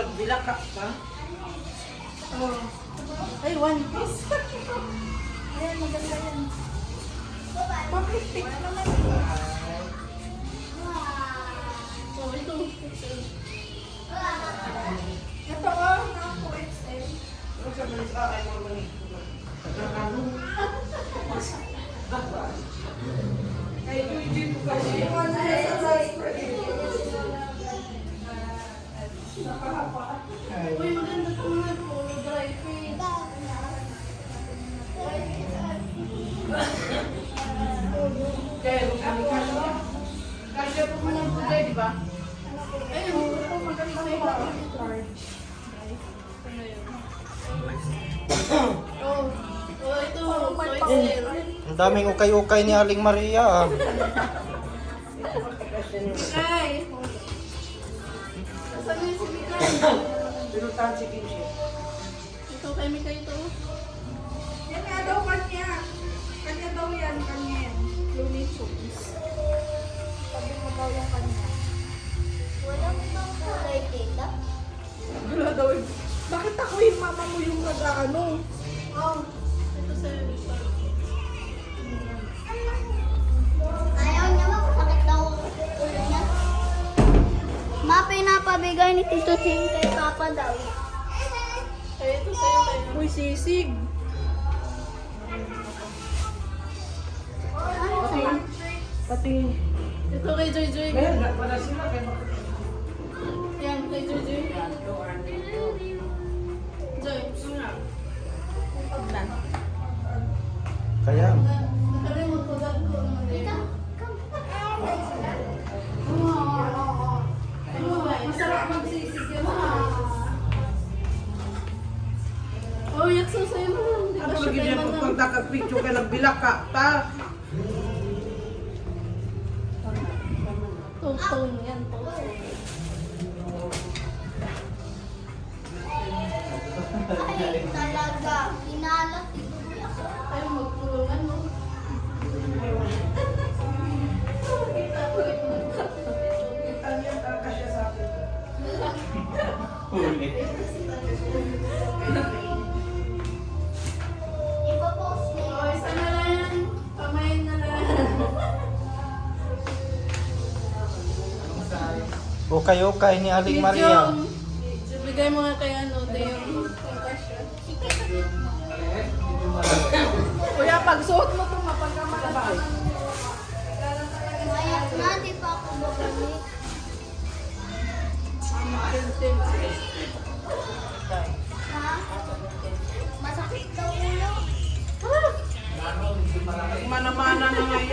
nagbilak ka pa. Oh. Ay, one piece. Ayan, maganda yan. Mapiktik naman. Oh, ito. Ito, oh, nako, XL. Ano sa malis ay mo mani? Ay, hindi ko kasi. Uy, maganda ito mga polo dry fit. Kaya kung kami kasi. Kasi po mo ng kulay, di ba? Ayun, ito maganda may charge. Oh, oh, ito, so XL. Ang daming ukay-ukay ni Aling Maria. Bikay. Nasaan yun si Bikay? Pinutan si Kimchi. Ito kay Mika ito. Yan nga daw kanya. Kanya daw yan, kanya yan. Looney Tunes. Sabi mo daw yung kanya. Walang ibang kulay, tita. Wala daw yung... Bakit ako yung mama mo yung nag-ano? Oh, ito sa'yo Mika. Ayaw niya masakit daw ang ulo niya. Ma, pinapabigay ni Tito Ching kay Papa daw. Ay, ito sa'yo kayo. Uy, sisig. Pati... Ito kay Joy Joy. Kaya nga pala sila. Kaya Yan, kay Joy Joy. Joy, pagdan. Kaya, Nakalimot ko dahil ko naman din. Masarap magsisig yan. Oh, yakso sa'yo mo. Di ba ako siya lagi kayo niya manang? pag nagpicture ka nagbilak ka pa. Tone yan, tone. Ay, talaga. Inalat ito. Tayo magtulungan mo. Italian ka kasi sa akin. huli. Ipapost niya. Oh, isa na lang yan. Pamayin na lang. Ukay-ukay ni Aling Maria. Bigay mo nga kay ano, Deo. Kuya, pag suot mo ito, mapagkamalala. Mayat na, di pa ako babalik. Ha? Masakit daw ulo. Manama